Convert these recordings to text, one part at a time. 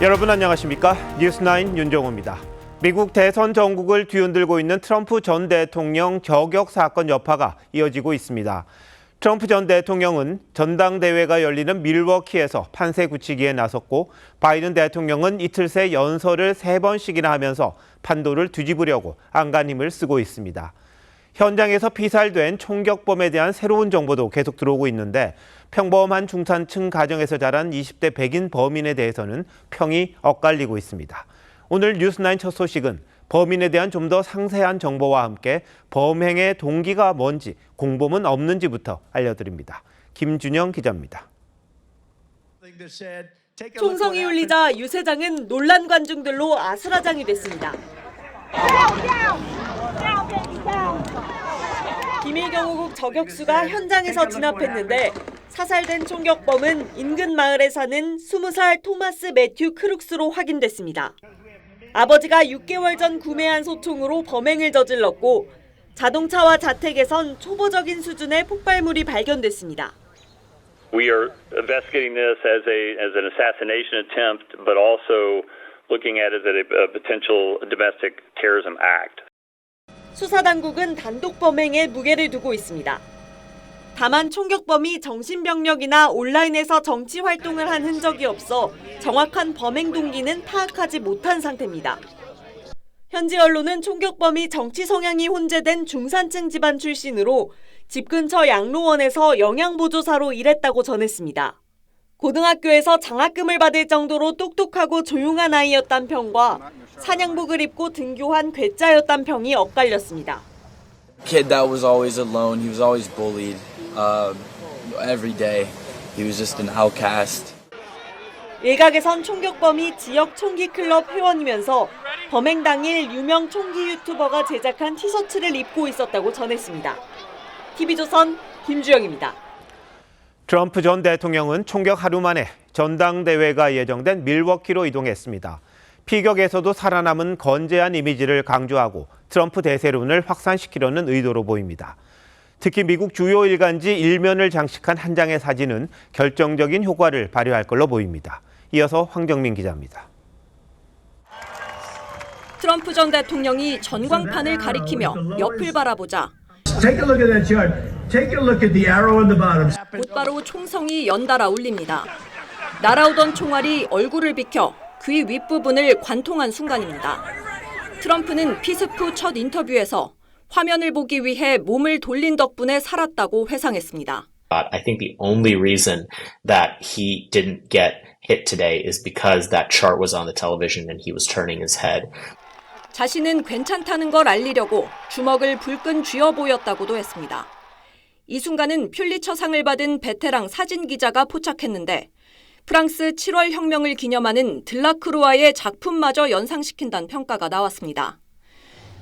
여러분 안녕하십니까? 뉴스9 윤정호입니다. 미국 대선 전국을 뒤흔들고 있는 트럼프 전 대통령 저격 사건 여파가 이어지고 있습니다. 트럼프 전 대통령은 전당대회가 열리는 밀워키에서 판세 굳히기에 나섰고 바이든 대통령은 이틀 새 연설을 3번씩이나 하면서 판도를 뒤집으려고 안간 힘을 쓰고 있습니다. 현장에서 피살된 총격범에 대한 새로운 정보도 계속 들어오고 있는데 평범한 중산층 가정에서 자란 20대 백인 범인에 대해서는 평이 엇갈리고 있습니다. 오늘 뉴스9 첫 소식은 범인에 대한 좀 더 상세한 정보와 함께 범행의 동기가 뭔지, 공범은 없는지부터 알려드립니다. 김준영 기자입니다. 총성이 울리자 유 세장은 놀란 관중들로 아수라장이 됐습니다. 비밀경호국 저격수가 현장에서 진압했는데 사살된 총격범은 인근 마을에 사는 20살 토마스 매튜 크룩스로 확인됐습니다. 아버지가 6개월 전 구매한 소총으로 범행을 저질렀고 자동차와 자택에선 초보적인 수준의 폭발물이 발견됐습니다. We are investigating this as an assassination attempt, but also looking at it as a potential domestic terrorism act. 수사당국은 단독 범행에 무게를 두고 있습니다. 다만 총격범이 정신병력이나 온라인에서 정치 활동을 한 흔적이 없어 정확한 범행 동기는 파악하지 못한 상태입니다. 현지 언론은 총격범이 정치 성향이 혼재된 중산층 집안 출신으로 집 근처 양로원에서 영양보조사로 일했다고 전했습니다. 고등학교에서 장학금을 받을 정도로 똑똑하고 조용한 아이였단 평과 사냥복을 입고 등교한 괴짜였단 평이 엇갈렸습니다. Kid that was always alone. He was always bullied every day. He was just an outcast. 일각에선 총격범이 지역 총기 클럽 회원이면서 범행 당일 유명 총기 유튜버가 제작한 티셔츠를 입고 있었다고 전했습니다. TV조선 김주영입니다. 트럼프 전 대통령은 총격 하루 만에 전당대회가 예정된 밀워키로 이동했습니다. 피격에서도 살아남은 건재한 이미지를 강조하고 트럼프 대세론을 확산시키려는 의도로 보입니다. 특히 미국 주요 일간지 일면을 장식한 한 장의 사진은 결정적인 효과를 발휘할 걸로 보입니다. 이어서 황정민 기자입니다. 트럼프 전 대통령이 전광판을 가리키며 옆을 바라보자 곧바로 총성이 연달아 울립니다. 날아오던 총알이 얼굴을 비켜 귀 윗부분을 관통한 순간입니다. 트럼프는 피스프 첫 인터뷰에서 화면을 보기 위해 몸을 돌린 덕분에 살았다고 회상했습니다. I think the only reason that he didn't get hit today is because that chart was on the television and he was turning his head. 자신은 괜찮다는 걸 알리려고 주먹을 불끈 쥐어 보였다고도 했습니다. 이 순간은 퓰리처상을 받은 베테랑 사진 기자가 포착했는데 프랑스 7월 혁명을 기념하는 들라크루아의 작품마저 연상시킨다는 평가가 나왔습니다.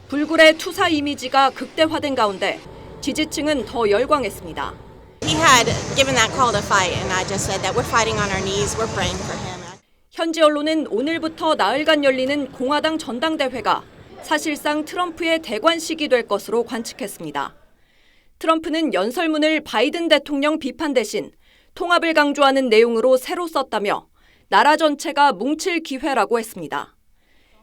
불굴의 투사 이미지가 극대화된 가운데 지지층은 더 열광했습니다. He had given that call to fight, and I just said that we're fighting on our knees, we're praying for him. 현지 언론은 오늘부터 나흘간 열리는 공화당 전당대회가 사실상 트럼프의 대관식이 될 것으로 관측했습니다. 트럼프는 연설문을 바이든 대통령 비판 대신 통합을 강조하는 내용으로 새로 썼다며 나라 전체가 뭉칠 기회라고 했습니다.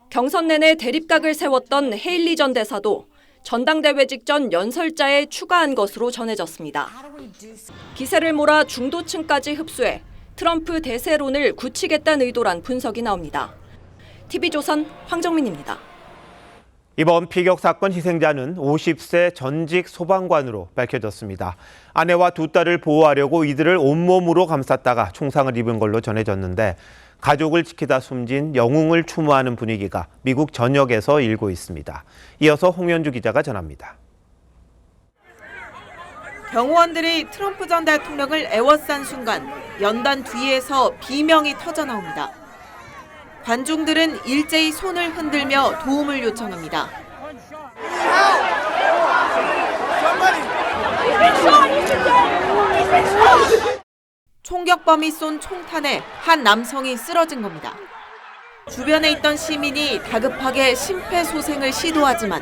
경선 내내 대립각을 세웠던 헤일리 전 대사도 전당대회 직전 연설자에 추가한 것으로 전해졌습니다. 기세를 몰아 중도층까지 흡수해 트럼프 대세론을 굳히겠다는 의도란 분석이 나옵니다. TV조선 황정민입니다. 이번 피격 사건 희생자는 50세 전직 소방관으로 밝혀졌습니다. 아내와 두 딸을 보호하려고 이들을 온몸으로 감쌌다가 총상을 입은 걸로 전해졌는데 가족을 지키다 숨진 영웅을 추모하는 분위기가 미국 전역에서 일고 있습니다. 이어서 홍현주 기자가 전합니다. 경호원들이 트럼프 전 대통령을 에워싼 순간 연단 뒤에서 비명이 터져나옵니다. 관중들은 일제히 손을 흔들며 도움을 요청합니다. 총격범이 쏜 총탄에 한 남성이 쓰러진 겁니다. 주변에 있던 시민이 다급하게 심폐소생을 시도하지만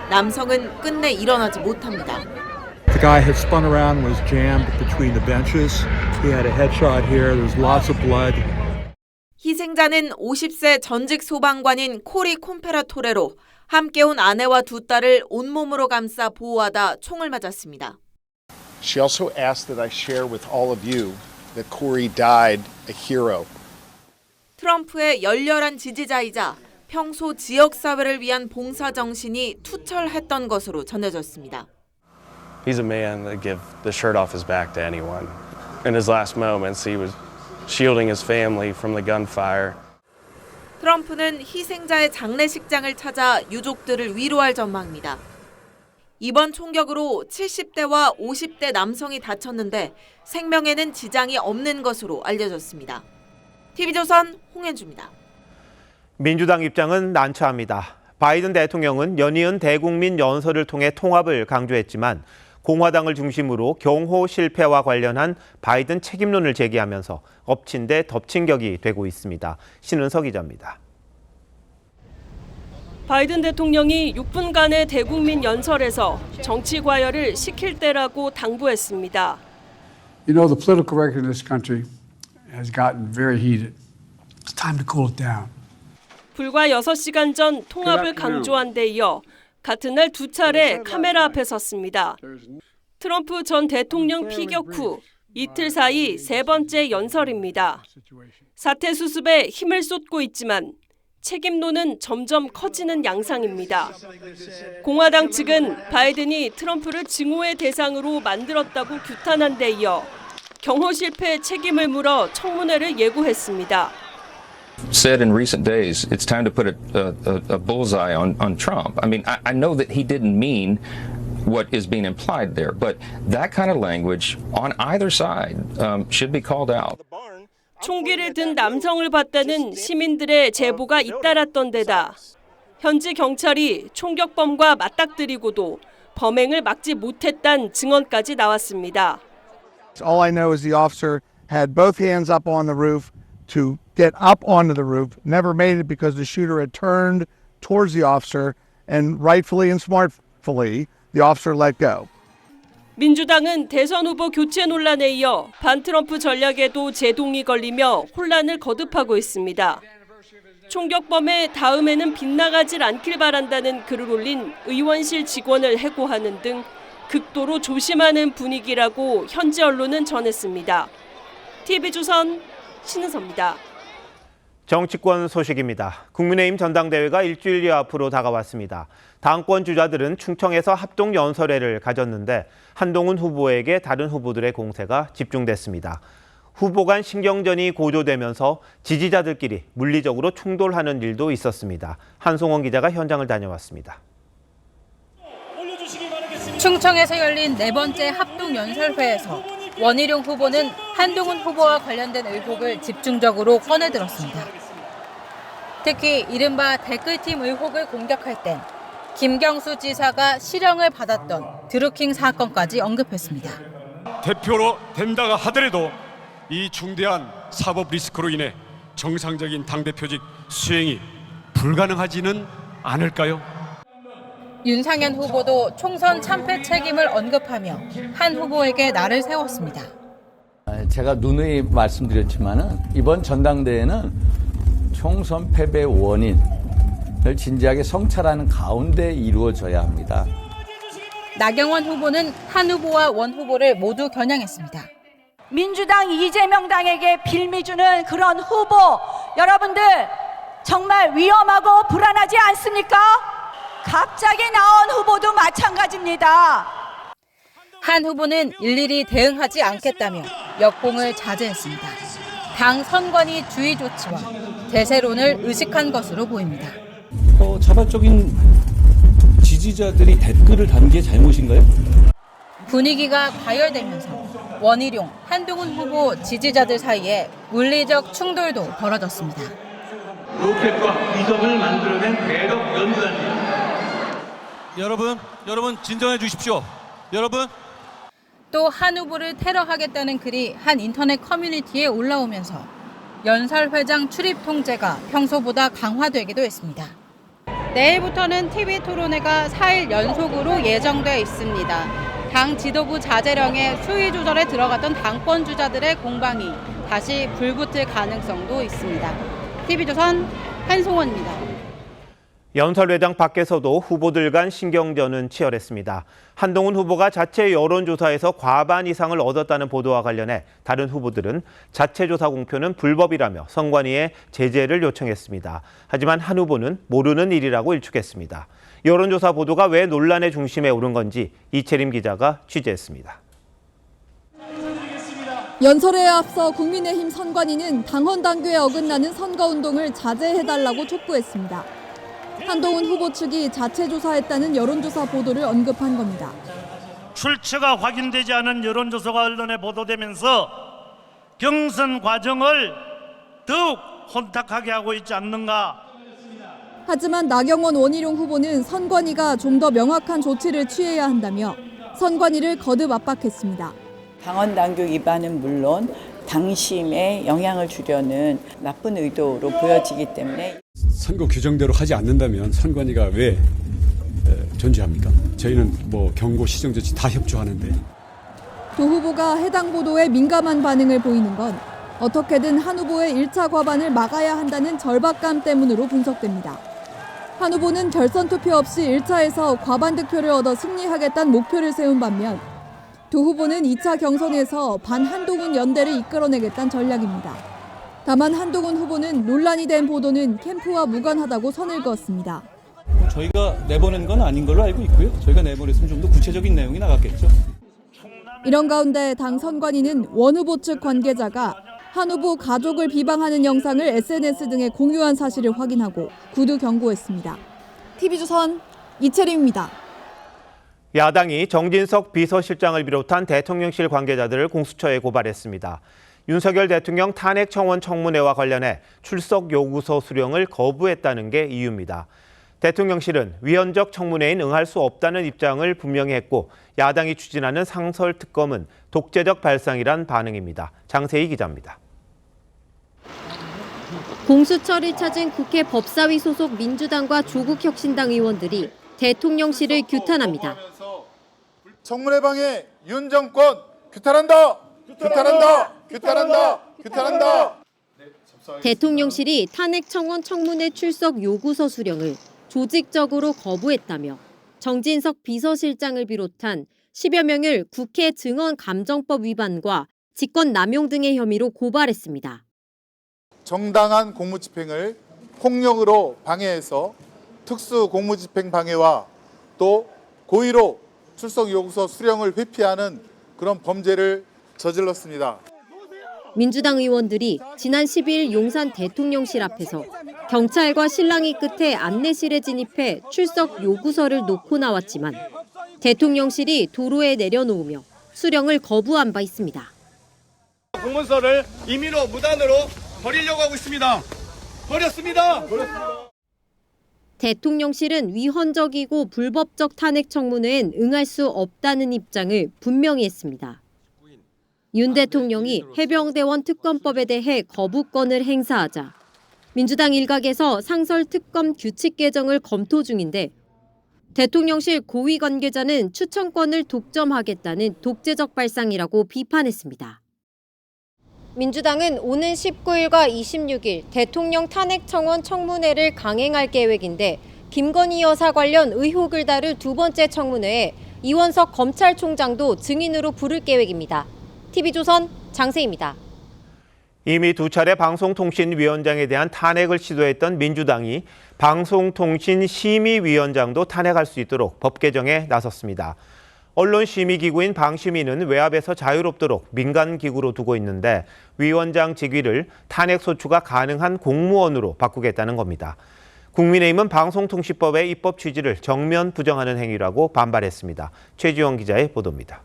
남성은 끝내 일어나지 못합니다. The guy had spun around and was jammed between the benches. He had a headshot here. There was lots of blood. 희생자는 50세 전직 소방관인 코리 콤페라토레로 함께 온 아내와 두 딸을 온몸으로 감싸 보호하다 총을 맞았습니다. She also asked that I share with all of you that Corey died a hero. 트럼프의 열렬한 지지자이자 평소 지역사회를 위한 봉사 정신이 투철했던 것으로 전해졌습니다. He's a man that give the shirt off his back to anyone. In his last moments, he was shielding his family from the gunfire. 트럼프는 희생자의 장례식장을 찾아 유족들을 위로할 전망입니다. 이번 총격으로 70대와 50대 남성이 다쳤는데 생명에는 지장이 없는 것으로 알려졌습니다. TV조선 홍현주입니다. 민주당 입장은 난처합니다. 바이든 대통령은 연이은 대국민 연설을 통해 통합을 강조했지만 공화당을 중심으로 경호 실패와 관련한 바이든 책임론을 제기하면서 엎친 데 덮친 격이 되고 있습니다. 신은석 기자입니다. 바이든 대통령이 6분간의 대국민 연설에서 정치 과열을 시킬 때라고 당부했습니다. You know, the political record in this country has gotten very heated. It's time to cool it down. 불과 6시간 전 통합을 강조한 데 이어 같은 날 두 차례 카메라 앞에 섰습니다. 트럼프 전 대통령 피격 후 이틀 사이 세 번째 연설입니다. 사태 수습에 힘을 쏟고 있지만 책임론은 점점 커지는 양상입니다. 공화당 측은 바이든이 트럼프를 증오의 대상으로 만들었다고 규탄한 데 이어 경호 실패 책임을 물어 청문회를 예고했습니다. Said in recent days, it's time to put a bullseye on Trump. I mean, I know that he didn't mean what is being implied there, but that kind of language on either side should be called out. 총기를 든 남성을 봤다는 시민들의 제보가 잇따랐던 데다 현지 경찰이 총격범과 맞닥뜨리고도 범행을 막지 못했다는 증언까지 나왔습니다. All I know is the officer had both hands up on the roof to get up onto the roof, never made it because the shooter had turned towards the officer and rightfully and smartfully the officer let go. 민주당은 대선 후보 교체 논란에 이어 반트럼프 전략에도 제동이 걸리며 혼란을 거듭하고 있습니다. 총격범의 다음에는 빗나가질 않길 바란다는 글을 올린 의원실 직원을 해고하는 등 극도로 조심하는 분위기라고 현지 언론은 전했습니다. TV조선 신은서입니다. 정치권 소식입니다. 국민의힘 전당대회가 일주일여 앞으로 다가왔습니다. 당권 주자들은 충청에서 합동 연설회를 가졌는데 한동훈 후보에게 다른 후보들의 공세가 집중됐습니다. 후보 간 신경전이 고조되면서 지지자들끼리 물리적으로 충돌하는 일도 있었습니다. 한송원 기자가 현장을 다녀왔습니다. 충청에서 열린 네 번째 합동 연설회에서 원희룡 후보는 한동훈 후보와 관련된 의혹을 집중적으로 꺼내들었습니다. 특히 이른바 댓글팀 의혹을 공격할 땐 김경수 지사가 실형을 받았던 드루킹 사건까지 언급했습니다. 대표로 된다가 하더라도 이 중대한 사법 리스크로 인해 정상적인 당대표직 수행이 불가능하지는 않을까요? 윤상현 후보도 총선 참패 책임을 언급하며 한 후보에게 날을 세웠습니다. 제가 누누이 말씀드렸지만은 이번 전당대회는 총선 패배 원인을 진지하게 성찰하는 가운데 이루어져야 합니다. 나경원 후보는 한 후보와 원 후보를 모두 겨냥했습니다. 민주당 이재명 당에게 빌미 주는 그런 후보 여러분들 정말 위험하고 불안하지 않습니까? 갑자기 나온 후보도 마찬가지입니다. 한 후보는 일일이 대응하지 않겠다며 역공을 자제했습니다. 당 선관위 주의 조치와 대세론을 의식한 것으로 보입니다. 자발적인 지지자들이 댓글을 단 게 잘못인가요? 분위기가 과열되면서 원희룡, 한동훈 후보 지지자들 사이에 물리적 충돌도 벌어졌습니다. 로켓과 위성을 만들어낸 배력 연구단입니다. 여러분 진정해 주십시오. 여러분. 또 한 후보를 테러하겠다는 글이 한 인터넷 커뮤니티에 올라오면서 연설회장 출입 통제가 평소보다 강화되기도 했습니다. 내일부터는 TV 토론회가 4일 연속으로 예정돼 있습니다. 당 지도부 자제령에 수위 조절에 들어갔던 당권 주자들의 공방이 다시 불붙을 가능성도 있습니다. TV조선 한송원입니다. 연설회장 밖에서도 후보들 간 신경전은 치열했습니다. 한동훈 후보가 자체 여론조사에서 과반 이상을 얻었다는 보도와 관련해 다른 후보들은 자체 조사 공표는 불법이라며 선관위에 제재를 요청했습니다. 하지만 한 후보는 모르는 일이라고 일축했습니다. 여론조사 보도가 왜 논란의 중심에 오른 건지 이채림 기자가 취재했습니다. 연설회에 앞서 국민의힘 선관위는 당헌 당규에 어긋나는 선거운동을 자제해달라고 촉구했습니다. 한동훈 후보 측이 자체 조사했다는 여론조사 보도를 언급한 겁니다. 출처가 확인되지 않은 여론조사가 언론에 보도되면서 경선 과정을 더욱 혼탁하게 하고 있지 않는가. 하지만 나경원 원희룡 후보는 선관위가 좀 더 명확한 조치를 취해야 한다며 선관위를 거듭 압박했습니다. 당헌 당규 위반은 물론 당심에 영향을 주려는 나쁜 의도로 보여지기 때문에 선거 규정대로 하지 않는다면 선관위가 왜 존재합니까? 저희는 뭐 경고, 시정 조치 다 협조하는데. 두 후보가 해당 보도에 민감한 반응을 보이는 건 어떻게든 한 후보의 1차 과반을 막아야 한다는 절박감 때문으로 분석됩니다. 한 후보는 결선 투표 없이 1차에서 과반 득표를 얻어 승리하겠다는 목표를 세운 반면 두 후보는 2차 경선에서 반한동훈 연대를 이끌어내겠다는 전략입니다. 다만 한동훈 후보는 논란이 된 보도는 캠프와 무관하다고 선을 그었습니다. 저희가 내보낸 건 아닌 걸로 알고 있고요. 저희가 내보냈으면 좀 더 구체적인 내용이 나갔겠죠. 이런 가운데 당 선관위는 원 후보 측 관계자가 한 후보 가족을 비방하는 영상을 SNS 등에 공유한 사실을 확인하고 구두 경고했습니다. TV조선 이채림입니다. 야당이 정진석 비서실장을 비롯한 대통령실 관계자들을 공수처에 고발했습니다. 윤석열 대통령 탄핵 청원 청문회와 관련해 출석 요구서 수령을 거부했다는 게 이유입니다. 대통령실은 위헌적 청문회엔 응할 수 없다는 입장을 분명히 했고 야당이 추진하는 상설특검은 독재적 발상이란 반응입니다. 장세희 기자입니다. 공수처를 찾은 국회 법사위 소속 민주당과 조국혁신당 의원들이 대통령실을 규탄합니다. 청문회 방해 윤 정권 규탄한다! 규탄한다! 규탄한다! 규탄한다! 대통령실이 탄핵 청원 청문회 출석 요구서 수령을 조직적으로 거부했다며 정진석 비서실장을 비롯한 10여 명을 국회 증언감정법 위반과 직권남용 등의 혐의로 고발했습니다. 정당한 공무집행을 폭력으로 방해해서 특수 공무집행 방해와 또 고의로 출석 요구서 수령을 회피하는 그런 범죄를 저질렀습니다. 민주당 의원들이 지난 12일 용산 대통령실 앞에서 경찰과 실랑이 끝에 안내실에 진입해 출석 요구서를 놓고 나왔지만 대통령실이 도로에 내려놓으며 수령을 거부한 바 있습니다. 공문서를 임의로 무단으로 버리려고 하고 있습니다. 버렸습니다. 대통령실은 위헌적이고 불법적 탄핵 청문회엔 응할 수 없다는 입장을 분명히 했습니다. 윤 대통령이 해병대원 특검법에 대해 거부권을 행사하자 민주당 일각에서 상설 특검 규칙 개정을 검토 중인데 대통령실 고위 관계자는 추천권을 독점하겠다는 독재적 발상이라고 비판했습니다. 민주당은 오는 19일과 26일 대통령 탄핵 청원 청문회를 강행할 계획인데 김건희 여사 관련 의혹을 다룰 두 번째 청문회에 이원석 검찰총장도 증인으로 부를 계획입니다. TV조선 장세희입니다. 이미 두 차례 방송통신위원장에 대한 탄핵을 시도했던 민주당이 방송통신심의위원장도 탄핵할 수 있도록 법 개정에 나섰습니다. 언론심의기구인 방심위는 외압에서 자유롭도록 민간기구로 두고 있는데 위원장 직위를 탄핵소추가 가능한 공무원으로 바꾸겠다는 겁니다. 국민의힘은 방송통신법의 입법 취지를 정면 부정하는 행위라고 반발했습니다. 최지원 기자의 보도입니다.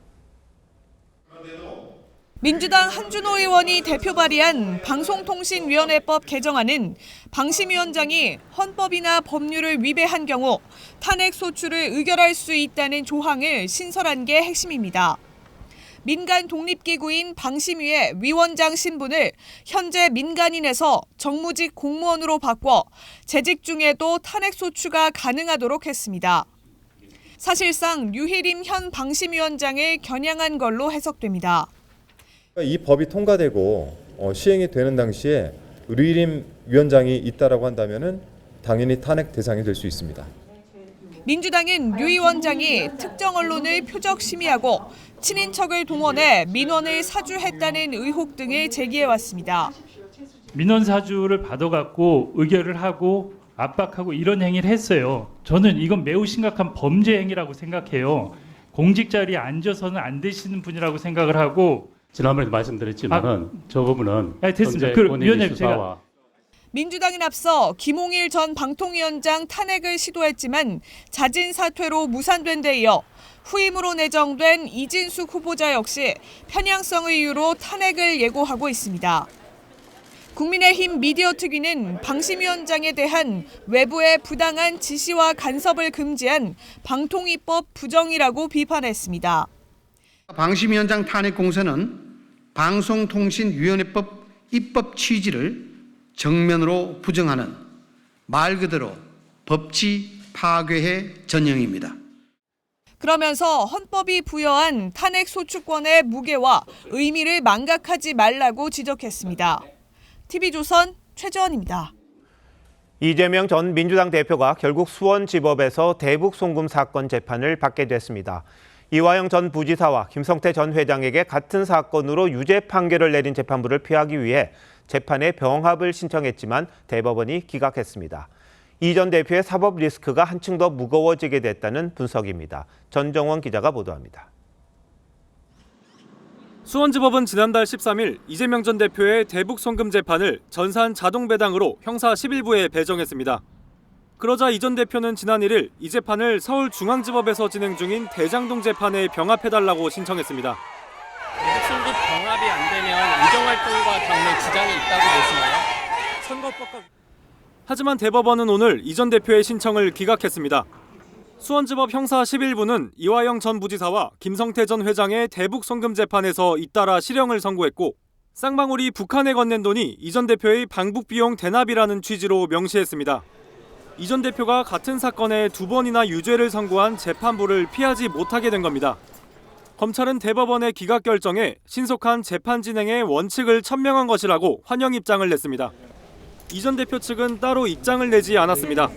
민주당 한준호 의원이 대표 발의한 방송통신위원회법 개정안은 방심위원장이 헌법이나 법률을 위배한 경우 탄핵 소추를 의결할 수 있다는 조항을 신설한 게 핵심입니다. 민간 독립기구인 방심위의 위원장 신분을 현재 민간인에서 정무직 공무원으로 바꿔 재직 중에도 탄핵 소추가 가능하도록 했습니다. 사실상 류희림 현 방심위원장을 겨냥한 걸로 해석됩니다. 이 법이 통과되고 시행이 되는 당시에 류일임 위원장이 있다라고 한다면은 당연히 탄핵 대상이 될 수 있습니다. 민주당은 류 위원장이 특정 언론을 표적 심의하고 친인척을 동원해 민원을 사주했다는 의혹 등을 제기해왔습니다. 민원 사주를 받아갖고 의결을 하고 압박하고 이런 행위를 했어요. 저는 이건 매우 심각한 범죄 행위라고 생각해요. 공직 자리에 앉아서는 안 되시는 분이라고 생각을 하고 지난번에도 말씀드렸지만은 저 부분은 됐습니다. 현재 그 본인이 위원님 수사와 민주당은 앞서 김홍일 전 방통위원장 탄핵을 시도했지만 자진 사퇴로 무산된 데 이어 후임으로 내정된 이진숙 후보자 역시 편향성의 이유로 탄핵을 예고하고 있습니다. 국민의힘 미디어 특위는 방심위원장에 대한 외부의 부당한 지시와 간섭을 금지한 방통위법 부정이라고 비판했습니다. 방심위원장 탄핵 공세는 방송통신위원회법 입법 취지를 정면으로 부정하는 말 그대로 법치 파괴의 전형입니다. 그러면서 헌법이 부여한 탄핵 소추권의 무게와 의미를 망각하지 말라고 지적했습니다. TV조선 최재원입니다. 이재명 전 민주당 대표가 결국 수원지법에서 대북 송금 사건 재판을 받게 됐습니다. 이화영 전 부지사와 김성태 전 회장에게 같은 사건으로 유죄 판결을 내린 재판부를 피하기 위해 재판에 병합을 신청했지만 대법원이 기각했습니다. 이 전 대표의 사법 리스크가 한층 더 무거워지게 됐다는 분석입니다. 전정원 기자가 보도합니다. 수원지법은 지난달 13일 이재명 전 대표의 대북 송금 재판을 전산 자동 배당으로 형사 11부에 배정했습니다. 그러자 이 전 대표는 지난 1일 이 재판을 서울중앙지법에서 진행 중인 대장동 재판에 병합해달라고 신청했습니다. 대북 송금 병합이 안 되면 의정활동과 당내 지장이 있다고 보시나요? 선거법과 하지만 대법원은 오늘 이 전 대표의 신청을 기각했습니다. 수원지법 형사 11부는 이화영 전 부지사와 김성태 전 회장의 대북 송금 재판에서 잇따라 실형을 선고했고 쌍방울이 북한에 건넨 돈이 이 전 대표의 방북 비용 대납이라는 취지로 명시했습니다. 이 전 대표가 같은 사건에 2번이나 유죄를 선고한 재판부를 피하지 못하게 된 겁니다. 검찰은 대법원의 기각 결정에 신속한 재판 진행의 원칙을 천명한 것이라고 환영 입장을 냈습니다. 이 전 대표 측은 따로 입장을 내지 않았습니다.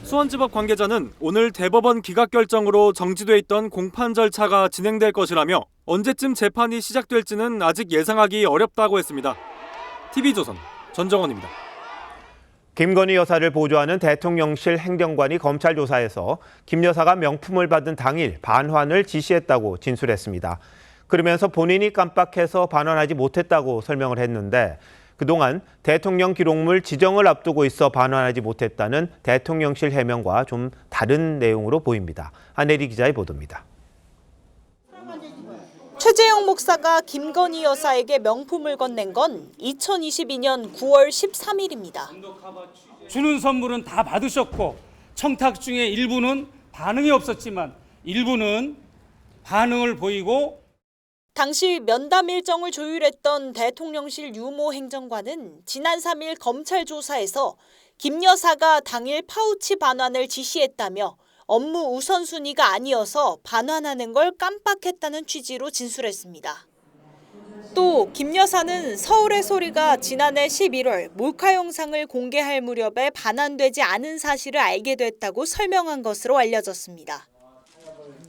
수원지법 관계자는 오늘 대법원 기각 결정으로 정지돼 있던 공판 절차가 진행될 것이라며 언제쯤 재판이 시작될지는 아직 예상하기 어렵다고 했습니다. TV조선 전정원입니다. 김건희 여사를 보조하는 대통령실 행정관이 검찰 조사에서 김 여사가 명품을 받은 당일 반환을 지시했다고 진술했습니다. 그러면서 본인이 깜빡해서 반환하지 못했다고 설명을 했는데 그동안 대통령 기록물 지정을 앞두고 있어 반환하지 못했다는 대통령실 해명과 좀 다른 내용으로 보입니다. 안혜리 기자의 보도입니다. 최재형 목사가 김건희 여사에게 명품을 건넨 건 2022년 9월 13일입니다. 주는 선물은 다 받으셨고 청탁 중에 일부는 반응이 없었지만 일부는 반응을 보이고 당시 면담 일정을 조율했던 대통령실 유모 행정관은 지난 3일 검찰 조사에서 김 여사가 당일 파우치 반환을 지시했다며 업무 우선순위가 아니어서 반환하는 걸 깜빡했다는 취지로 진술했습니다. 또 김 여사는 서울의 소리가 지난해 11월 몰카 영상을 공개할 무렵에 반환되지 않은 사실을 알게 됐다고 설명한 것으로 알려졌습니다.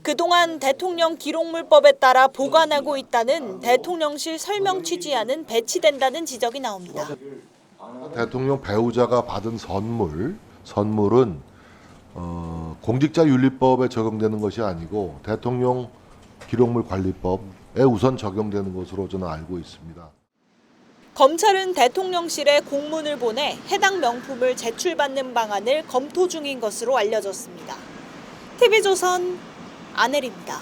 그동안 대통령 기록물법에 따라 보관하고 있다는 대통령실 설명 취지안은 배치된다는 지적이 나옵니다. 대통령 배우자가 받은 선물은 공직자윤리법에 적용되는 것이 아니고 대통령 기록물관리법에 우선 적용되는 것으로 저는 알고 있습니다. 검찰은 대통령실에 공문을 보내 해당 명품을 제출받는 방안을 검토 중인 것으로 알려졌습니다. TV조선 안혜리입니다.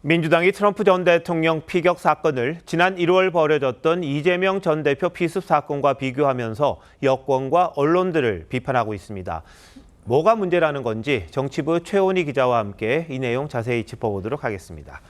민주당이 트럼프 전 대통령 피격 사건을 지난 1월 벌어졌던 이재명 전 대표 피습 사건과 비교하면서 여권과 언론들을 비판하고 있습니다. 뭐가 문제라는 건지 정치부 최원희 기자와 함께 이 내용 자세히 짚어보도록 하겠습니다.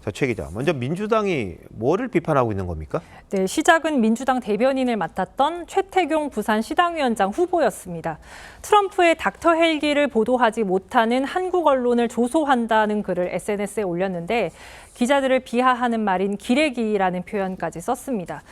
자, 최 기자, 먼저 민주당이 뭐를 비판하고 있는 겁니까? 네, 시작은 민주당 대변인을 맡았던 최태경 부산시당위원장 후보였습니다. 트럼프의 닥터 헬기를 보도하지 못하는 한국 언론을 조소한다는 글을 SNS에 올렸는데 기자들을 비하하는 말인 기레기라는 표현까지 썼습니다.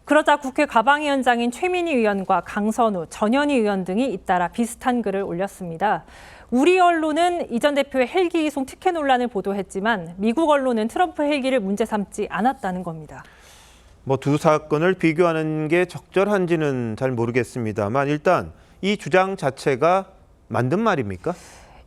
그러자 국회 가방위원장인 최민희 의원과 강선우, 전현희 의원 등이 잇따라 비슷한 글을 올렸습니다. 우리 언론은 이 전 대표의 헬기 이송 특혜 논란을 보도했지만 미국 언론은 트럼프 헬기를 문제 삼지 않았다는 겁니다. 뭐 두 사건을 비교하는 게 적절한지는 잘 모르겠습니다만 일단 이 주장 자체가 만든 말입니까?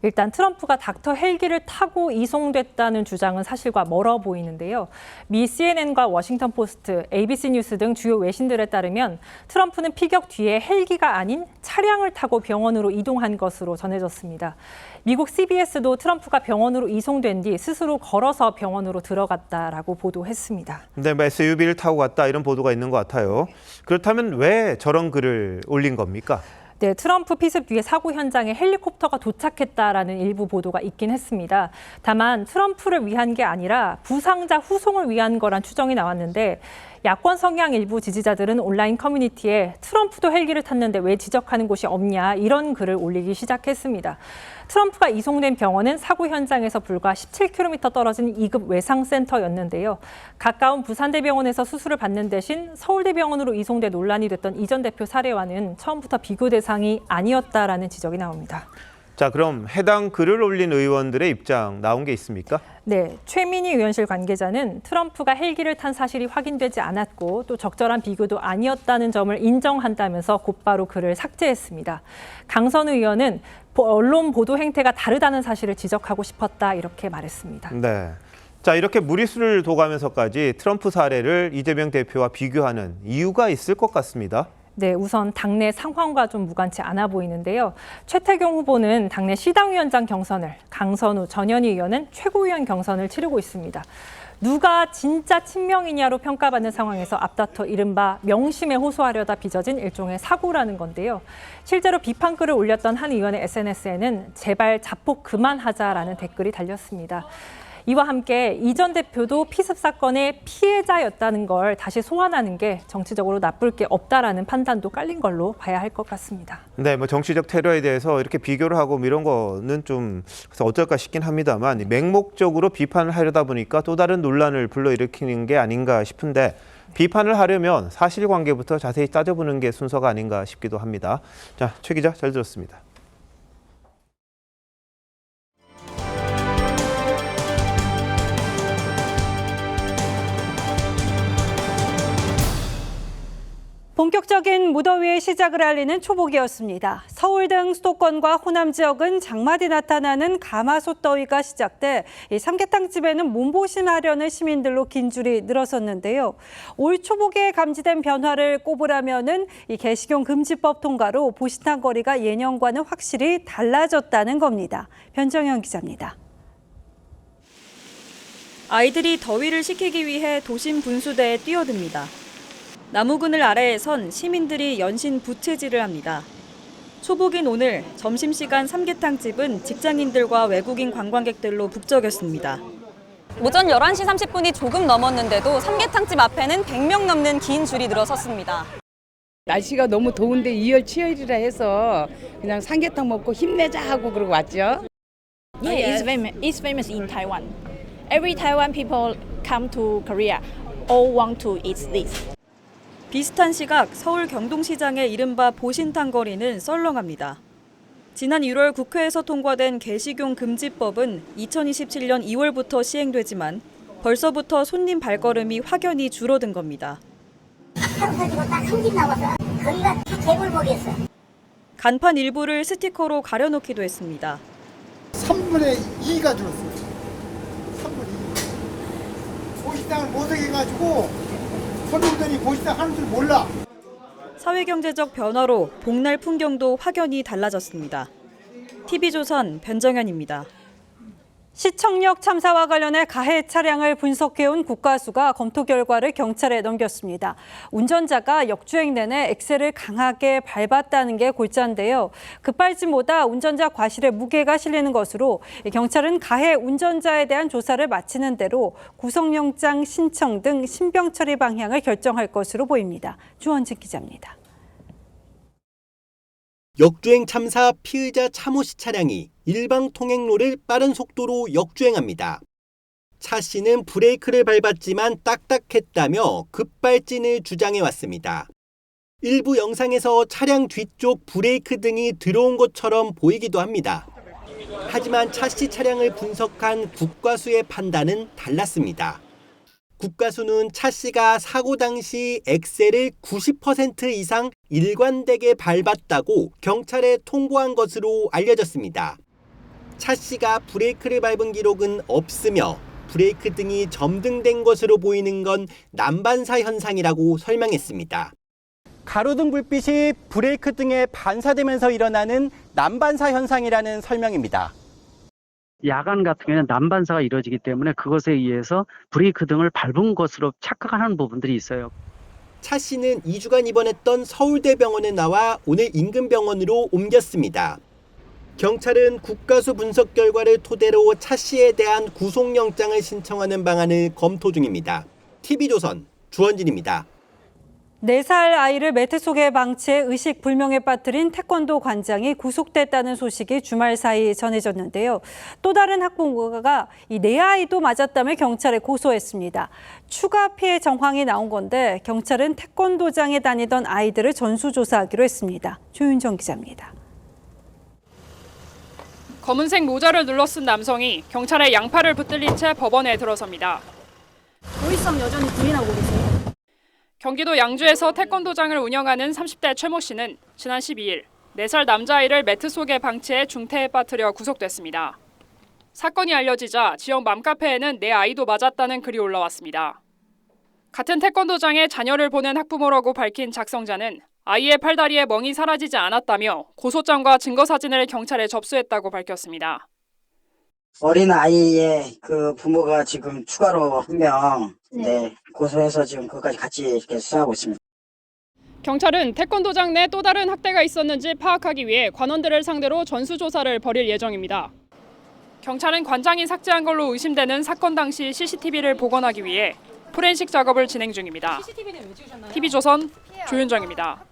일단 트럼프가 닥터 헬기를 타고 이송됐다는 주장은 사실과 멀어 보이는데요. 미 CNN과 워싱턴 포스트, ABC 뉴스 등 주요 외신들에 따르면 트럼프는 피격 뒤에 헬기가 아닌 차량을 타고 병원으로 이동한 것으로 전해졌습니다. 미국 CBS도 트럼프가 병원으로 이송된 뒤 스스로 걸어서 병원으로 들어갔다라고 보도했습니다. 네, SUV를 타고 갔다 이런 보도가 있는 것 같아요. 그렇다면 왜 저런 글을 올린 겁니까? 네, 트럼프 피습 뒤에 사고 현장에 헬리콥터가 도착했다라는 일부 보도가 있긴 했습니다. 다만 트럼프를 위한 게 아니라 부상자 후송을 위한 거란 추정이 나왔는데 야권 성향 일부 지지자들은 온라인 커뮤니티에 트럼프도 헬기를 탔는데 왜 지적하는 곳이 없냐 이런 글을 올리기 시작했습니다. 트럼프가 이송된 병원은 사고 현장에서 불과 17km 떨어진 2급 외상센터였는데요. 가까운 부산대병원에서 수술을 받는 대신 서울대병원으로 이송돼 논란이 됐던 이 전 대표 사례와는 처음부터 비교 대상이 아니었다라는 지적이 나옵니다. 자, 그럼 해당 글을 올린 의원들의 입장 나온 게 있습니까? 네, 최민희 의원실 관계자는 트럼프가 헬기를 탄 사실이 확인되지 않았고 또 적절한 비교도 아니었다는 점을 인정한다면서 곧바로 글을 삭제했습니다. 강선우 의원은 언론 보도 행태가 다르다는 사실을 지적하고 싶었다 이렇게 말했습니다. 네. 자, 이렇게 무리수를 둬가면서까지 트럼프 사례를 이재명 대표와 비교하는 이유가 있을 것 같습니다. 네, 우선 당내 상황과 좀 무관치 않아 보이는데요. 최태경 후보는 당내 시당위원장 경선을, 강선우, 전현희 의원은 최고위원 경선을 치르고 있습니다. 누가 진짜 친명이냐로 평가받는 상황에서 앞다퉈 이른바 명심에 호소하려다 빚어진 일종의 사고라는 건데요. 실제로 비판글을 올렸던 한 의원의 SNS에는 제발 자폭 그만하자라는 댓글이 달렸습니다. 이와 함께 이 전 대표도 피습 사건의 피해자였다는 걸 다시 소환하는 게 정치적으로 나쁠 게 없다라는 판단도 깔린 걸로 봐야 할 것 같습니다. 네, 뭐 정치적 테러에 대해서 이렇게 비교를 하고 이런 거는 좀 그래서 어떨까 싶긴 합니다만 맹목적으로 비판을 하려다 보니까 또 다른 논란을 불러일으키는 게 아닌가 싶은데 비판을 하려면 사실관계부터 자세히 따져보는 게 순서가 아닌가 싶기도 합니다. 자, 최 기자 잘 들었습니다. 본격적인 무더위의 시작을 알리는 초복이었습니다. 서울 등 수도권과 호남 지역은 장마디 나타나는 가마솥 더위가 시작돼 이 삼계탕집에는 몸보신하려는 시민들로 긴 줄이 늘어섰는데요. 올 초복에 감지된 변화를 꼽으라면은 이 개식용 금지법 통과로 보신탕 거리가 예년과는 확실히 달라졌다는 겁니다. 변정현 기자입니다. 아이들이 더위를 식히기 위해 도심 분수대에 뛰어듭니다. 나무 그늘 아래에 선 시민들이 연신 부채질을 합니다. 초복인 오늘 점심시간 삼계탕집은 직장인들과 외국인 관광객들로 북적였습니다. 오전 11시 30분이 조금 넘었는데도 삼계탕집 앞에는 100명 넘는 긴 줄이 늘어섰습니다. 날씨가 너무 더운데 이열치열이라 해서 그냥 삼계탕 먹고 힘내자 하고 그러고 왔죠. Yeah, it's famous in Taiwan. Every Taiwan people come to Korea, all want to eat this. 비슷한 시각 서울 경동시장의 이른바 보신탕 거리는 썰렁합니다. 지난 1월 국회에서 통과된 개식용 금지법은 2027년 2월부터 시행되지만 벌써부터 손님 발걸음이 확연히 줄어든 겁니다. 간판 일부를 스티커로 가려놓기도 했습니다. 3분의 2가 줄었어요. 3분의 2. 보신탕을 못 해가지고 손님들이 보신탕 하는 줄 몰라. 사회경제적 변화로 복날 풍경도 확연히 달라졌습니다. TV조선 변정현입니다. 시청역 참사와 관련해 가해 차량을 분석해온 국가수가 검토 결과를 경찰에 넘겼습니다. 운전자가 역주행 내내 엑셀을 강하게 밟았다는 게 골자인데요. 급발진보다 운전자 과실에 무게가 실리는 것으로 경찰은 가해 운전자에 대한 조사를 마치는 대로 구속영장 신청 등 신병 처리 방향을 결정할 것으로 보입니다. 주원진 기자입니다. 역주행 참사 피의자 차모 씨 차량이 일방 통행로를 빠른 속도로 역주행합니다. 차 씨는 브레이크를 밟았지만 딱딱했다며 급발진을 주장해왔습니다. 일부 영상에서 차량 뒤쪽 브레이크 등이 들어온 것처럼 보이기도 합니다. 하지만 차 씨 차량을 분석한 국과수의 판단은 달랐습니다. 국과수는 차 씨가 사고 당시 엑셀을 90% 이상 일관되게 밟았다고 경찰에 통보한 것으로 알려졌습니다. 차 씨가 브레이크를 밟은 기록은 없으며 브레이크 등이 점등된 것으로 보이는 건 난반사 현상이라고 설명했습니다. 가로등 불빛이 브레이크 등에 반사되면서 일어나는 난반사 현상이라는 설명입니다. 야간 같은 경우에는 난반사가 이루어지기 때문에 그것에 의해서 브레이크 등을 밟은 것으로 착각하는 부분들이 있어요. 차 씨는 2주간 입원했던 서울대병원에 나와 오늘 인근 병원으로 옮겼습니다. 경찰은 국과수 분석 결과를 토대로 차 씨에 대한 구속영장을 신청하는 방안을 검토 중입니다. TV조선 주원진입니다. 4살 아이를 매트 속에 방치해 의식불명에 빠뜨린 태권도 관장이 구속됐다는 소식이 주말 사이 전해졌는데요. 또 다른 학부모가 이 내 아이도 맞았다며 경찰에 고소했습니다. 추가 피해 정황이 나온 건데 경찰은 태권도장에 다니던 아이들을 전수조사하기로 했습니다. 조윤정 기자입니다. 검은색 모자를 눌러 쓴 남성이 경찰의 양팔을 붙들린 채 법원에 들어섭니다. 고의성 여전히 부인하고 계세요? 경기도 양주에서 태권도장을 운영하는 30대 최모 씨는 지난 12일 4살 남자아이를 매트 속에 방치해 중태에 빠뜨려 구속됐습니다. 사건이 알려지자 지역 맘카페에는 내 아이도 맞았다는 글이 올라왔습니다. 같은 태권도장에 자녀를 보낸 학부모라고 밝힌 작성자는 아이의 팔다리에 멍이 사라지지 않았다며 고소장과 증거사진을 경찰에 접수했다고 밝혔습니다. 어린 아이의 그 부모가 지금 추가로 한 명 고소해서 지금 그것까지 같이 이렇게 수사하고 있습니다. 경찰은 태권도장 내 또 다른 학대가 있었는지 파악하기 위해 관원들을 상대로 전수조사를 벌일 예정입니다. 경찰은 관장이 삭제한 걸로 의심되는 사건 당시 CCTV를 복원하기 위해 포렌식 작업을 진행 중입니다. TV조선 조윤정입니다.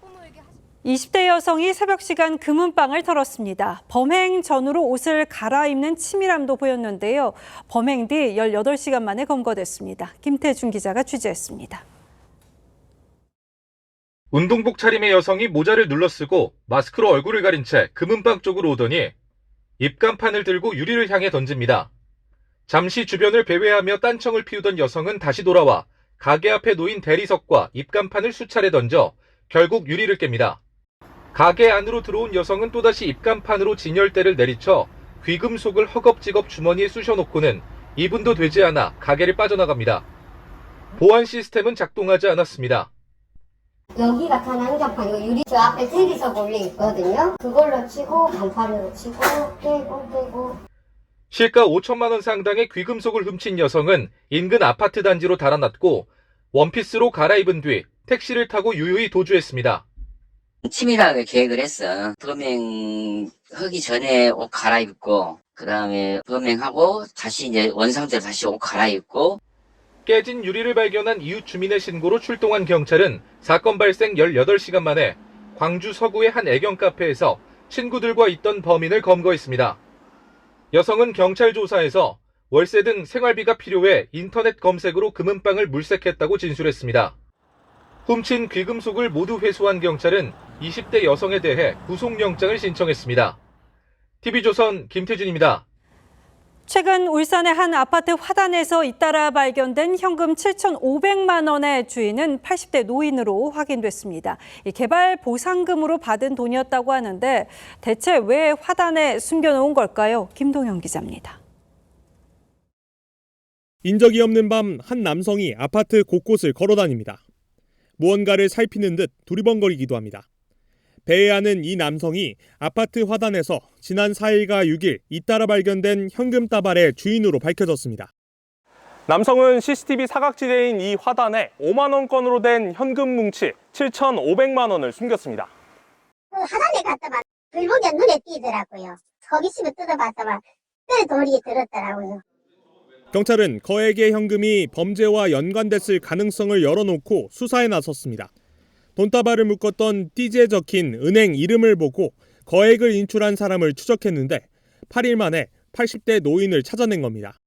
20대 여성이 새벽 시간 금은방을 털었습니다. 범행 전후로 옷을 갈아입는 치밀함도 보였는데요. 범행 뒤 18시간 만에 검거됐습니다. 김태준 기자가 취재했습니다. 운동복 차림의 여성이 모자를 눌러쓰고 마스크로 얼굴을 가린 채 금은방 쪽으로 오더니 입간판을 들고 유리를 향해 던집니다. 잠시 주변을 배회하며 딴청을 피우던 여성은 다시 돌아와 가게 앞에 놓인 대리석과 입간판을 수차례 던져 결국 유리를 깹니다. 가게 안으로 들어온 여성은 또다시 입간판으로 진열대를 내리쳐 귀금속을 허겁지겁 주머니에 쑤셔놓고는 2분도 되지 않아 가게를 빠져나갑니다. 보안 시스템은 작동하지 않았습니다. 여기가 다 난장판이고 유리 저 앞에 대리석 올려 있거든요. 그걸로 치고 간판으로 치고 빼고 시가 5천만 원 상당의 귀금속을 훔친 여성은 인근 아파트 단지로 달아났고 원피스로 갈아입은 뒤 택시를 타고 유유히 도주했습니다. 치밀하게 계획을 했어. 범행하기 전에 옷 갈아입고 그다음에 범행하고 다시 이제 원상태로 다시 옷 갈아입고 깨진 유리를 발견한 이웃 주민의 신고로 출동한 경찰은 사건 발생 18시간 만에 광주 서구의 한 애견 카페에서 친구들과 있던 범인을 검거했습니다. 여성은 경찰 조사에서 월세 등 생활비가 필요해 인터넷 검색으로 금은방을 물색했다고 진술했습니다. 훔친 귀금속을 모두 회수한 경찰은 20대 여성에 대해 구속영장을 신청했습니다. TV조선 김태준입니다. 최근 울산의 한 아파트 화단에서 잇따라 발견된 현금 7,500만 원의 주인은 80대 노인으로 확인됐습니다. 개발 보상금으로 받은 돈이었다고 하는데 대체 왜 화단에 숨겨놓은 걸까요? 김동현 기자입니다. 인적이 없는 밤 한 남성이 아파트 곳곳을 걸어다닙니다. 무언가를 살피는 듯 두리번거리기도 합니다. 배회하는 이 남성이 아파트 화단에서 지난 4일과 6일 잇따라 발견된 현금 다발의 주인으로 밝혀졌습니다. 남성은 CCTV 사각지대인 이 화단에 5만 원권으로 된 현금 뭉치 7,500만 원을 숨겼습니다. 화단에 갔다가 불보기가 눈에 띄더라고요. 호기심을 뜯어봤다가 뼈에 돌이 들었더라고요. 경찰은 거액의 현금이 범죄와 연관됐을 가능성을 열어놓고 수사에 나섰습니다. 돈다발을 묶었던 띠지에 적힌 은행 이름을 보고 거액을 인출한 사람을 추적했는데 8일 만에 80대 노인을 찾아낸 겁니다.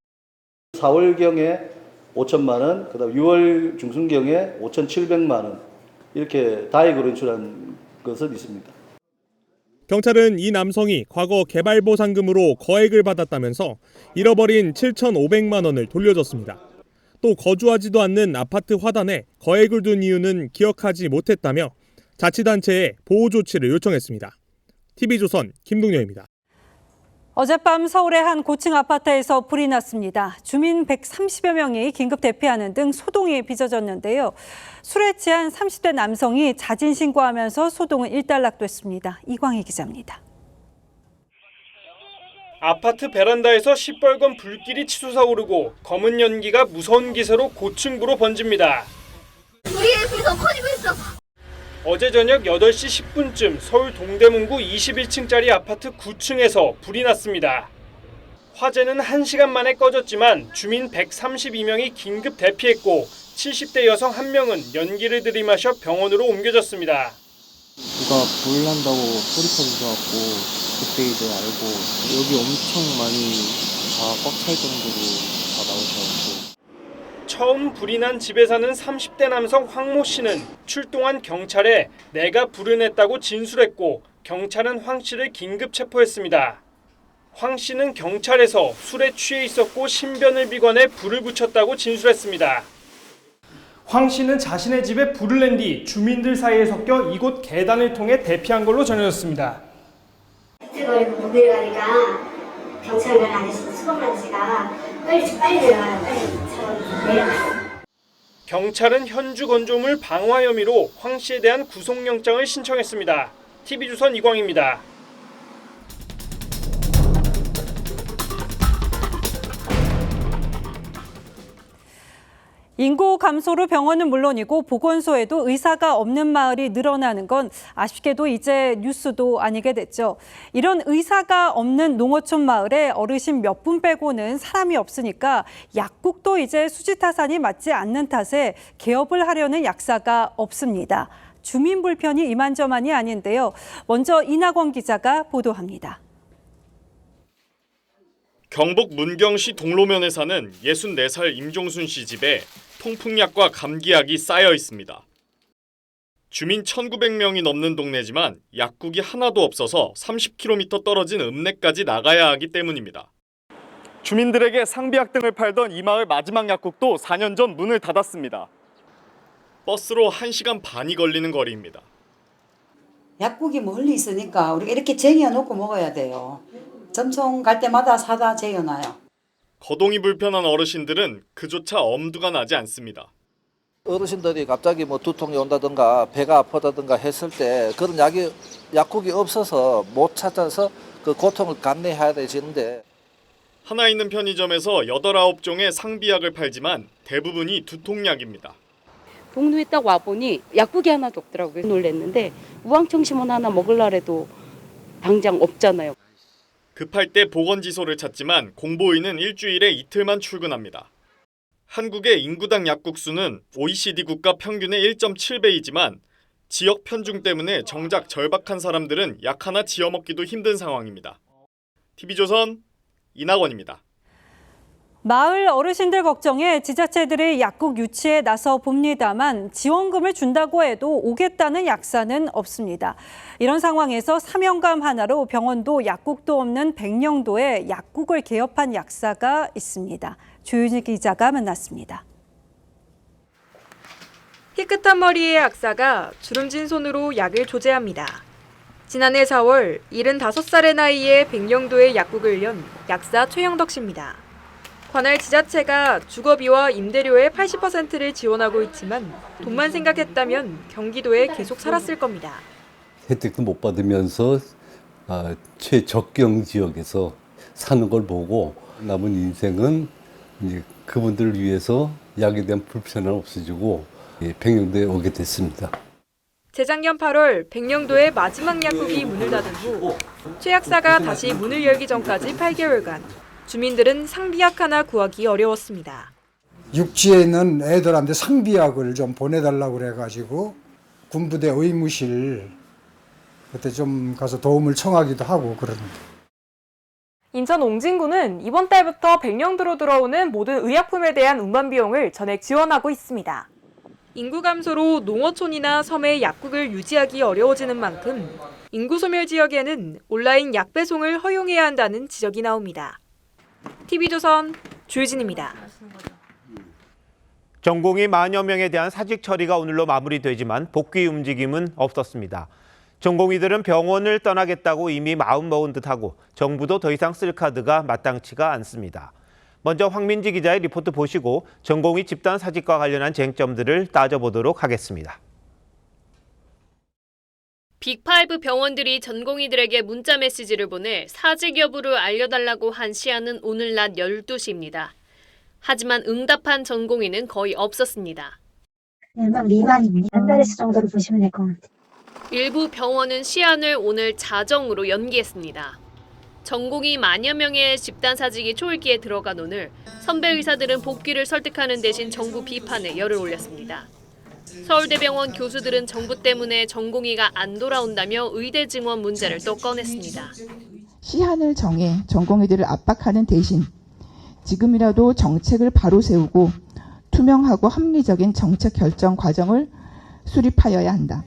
4월경에 5천만 원, 그다음 6월 중순경에 5,700만 원 이렇게 다액으로 인출한 것은 있습니다. 경찰은 이 남성이 과거 개발보상금으로 거액을 받았다면서 잃어버린 7,500만 원을 돌려줬습니다. 또 거주하지도 않는 아파트 화단에 거액을 둔 이유는 기억하지 못했다며 자치단체에 보호 조치를 요청했습니다. TV조선 김동료입니다. 어젯밤 서울의 한 고층 아파트에서 불이 났습니다. 주민 130여 명이 긴급 대피하는 등 소동이 빚어졌는데요. 술에 취한 30대 남성이 자진 신고하면서 소동은 일단락됐습니다. 이광희 기자입니다. 아파트 베란다에서 시뻘건 불길이 치솟아 오르고 검은 연기가 무서운 기세로 고층부로 번집니다. 불이 계속 커지고 있어. 어제 저녁 8시 10분쯤 서울 동대문구 21층짜리 아파트 9층에서 불이 났습니다. 화재는 1시간 만에 꺼졌지만 주민 132명이 긴급 대피했고 70대 여성 1명은 연기를 들이마셔 병원으로 옮겨졌습니다. 누가 불 난다고 소리 터져갖고 그때 이제 알고 여기 엄청 많이 다 꽉 찰 정도로 다 나오셔갖고. 처음 불이 난 집에 사는 30대 남성 황모 씨는 출동한 경찰에 내가 불을 냈다고 진술했고 경찰은 황 씨를 긴급 체포했습니다. 황 씨는 경찰에서 술에 취해 있었고 신변을 비관해 불을 붙였다고 진술했습니다. 황 씨는 자신의 집에 불을 낸 뒤 주민들 사이에 섞여 이곳 계단을 통해 대피한 걸로 전해졌습니다. 찌그러지고 못 내려가니까 경찰관 아저씨, 수검 아저씨가 빨리 내려가라, 빨리 내려가라. 경찰은 현주 건조물 방화 혐의로 황 씨에 대한 구속영장을 신청했습니다. TV조선 이광입니다. 인구 감소로 병원은 물론이고 보건소에도 의사가 없는 마을이 늘어나는 건 아쉽게도 이제 뉴스도 아니게 됐죠. 이런 의사가 없는 농어촌 마을에 어르신 몇 분 빼고는 사람이 없으니까 약국도 이제 수지타산이 맞지 않는 탓에 개업을 하려는 약사가 없습니다. 주민 불편이 이만저만이 아닌데요. 먼저 이낙원 기자가 보도합니다. 경북 문경시 동로면에 사는 64살 임종순 씨 집에 통풍약과 감기약이 쌓여 있습니다. 주민 1,900명이 넘는 동네지만 약국이 하나도 없어서 30km 떨어진 읍내까지 나가야 하기 때문입니다. 주민들에게 상비약 등을 팔던 이 마을 마지막 약국도 4년 전 문을 닫았습니다. 버스로 1시간 반이 걸리는 거리입니다. 약국이 멀리 있으니까 우리가 이렇게 쟁여놓고 먹어야 돼요. 점송 갈 때마다 사다 쟁여놔요. 거동이 불편한 어르신들은 그조차 엄두가 나지 않습니다. 어르신들이 갑자기 뭐 두통이 온다든가 배가 아프다든가 했을 때 그런 약국이 없어서 못 찾아서 그 고통을 감내해야 되시는데. 하나 있는 편의점에서 8, 9종의 상비약을 팔지만 대부분이 두통약입니다. 동네에 딱 와보니 약국이 하나도 없더라고요. 놀랐는데 우황청심원 하나 먹으려 해도 당장 없잖아요. 급할 때 보건지소를 찾지만 공보위는 일주일에 이틀만 출근합니다. 한국의 인구당 약국 수는 OECD 국가 평균의 1.7배이지만 지역 편중 때문에 정작 절박한 사람들은 약 하나 지어 먹기도 힘든 상황입니다. TV조선 이낙원입니다. 마을 어르신들 걱정에 지자체들이 약국 유치에 나서 봅니다만 지원금을 준다고 해도 오겠다는 약사는 없습니다. 이런 상황에서 사명감 하나로 병원도 약국도 없는 백령도에 약국을 개업한 약사가 있습니다. 조윤희 기자가 만났습니다. 희끗한 머리의 약사가 주름진 손으로 약을 조제합니다. 지난해 4월 75살의 나이에 백령도에 약국을 연 약사 최영덕 씨입니다. 관할 지자체가 주거비와 임대료의 80%를 지원하고 있지만 돈만 생각했다면 경기도에 계속 살았을 겁니다. 혜택도 못 받으면서 최적경 지역에서 사는 걸 보고 남은 인생은 이제 그분들을 위해서 약에 대한 불편함 없어지고 백령도에 오게 됐습니다. 재작년 8월 백령도의 마지막 약국이 문을 닫은 후 최 약사가 다시 문을 열기 전까지 8개월간 주민들은 상비약 하나 구하기 어려웠습니다. 육지에 있는 애들한테 상비약을 좀 보내달라고 그래가지고 군부대 의무실 그때 좀 가서 도움을 청하기도 하고 그럽니다. 인천 옹진구는 이번 달부터 백령도로 들어오는 모든 의약품에 대한 운반 비용을 전액 지원하고 있습니다. 인구 감소로 농어촌이나 섬의 약국을 유지하기 어려워지는 만큼 인구 소멸 지역에는 온라인 약 배송을 허용해야 한다는 지적이 나옵니다. TV조선 조유진입니다. 전공의 만여 명에 대한 사직 처리가 오늘로 마무리되지만 복귀 움직임은 없었습니다. 전공의들은 병원을 떠나겠다고 이미 마음먹은 듯하고 정부도 더 이상 쓸 카드가 마땅치가 않습니다. 먼저 황민지 기자의 리포트 보시고 전공의 집단 사직과 관련한 쟁점들을 따져보도록 하겠습니다. 빅5 병원들이 전공의들에게 문자 메시지를 보내 사직 여부를 알려달라고 한 시한은 오늘 낮 12시입니다. 하지만 응답한 전공의는 거의 없었습니다. 미만입니다. 한 달에 수 정도로 보시면 될 것 같아요. 일부 병원은 시한을 오늘 자정으로 연기했습니다. 전공의 만여 명의 집단 사직이 초읽기에 들어간 오늘 선배 의사들은 복귀를 설득하는 대신 정부 비판에 열을 올렸습니다. 서울대병원 교수들은 정부 때문에 전공의가 안 돌아온다며 의대 증원 문제를 또 꺼냈습니다. 시한을 정해 전공의들을 압박하는 대신 지금이라도 정책을 바로 세우고 투명하고 합리적인 정책 결정 과정을 수립하여야 한다.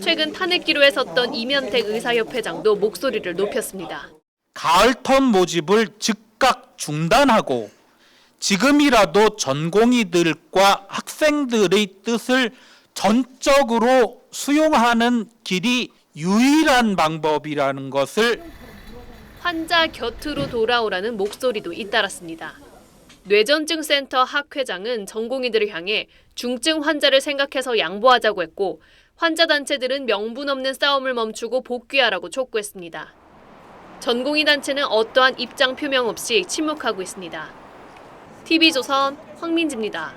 최근 탄핵기로에 섰던 이면택 의사협회장도 목소리를 높였습니다. 가을턴 모집을 즉각 중단하고 지금이라도 전공의들과 학생들의 뜻을 전적으로 수용하는 길이 유일한 방법이라는 것을 환자 곁으로 돌아오라는 목소리도 잇따랐습니다. 뇌전증센터 학 회장은 전공의들을 향해 중증 환자를 생각해서 양보하자고 했고 환자 단체들은 명분 없는 싸움을 멈추고 복귀하라고 촉구했습니다. 전공의 단체는 어떠한 입장 표명 없이 침묵하고 있습니다. TV조선 황민지입니다.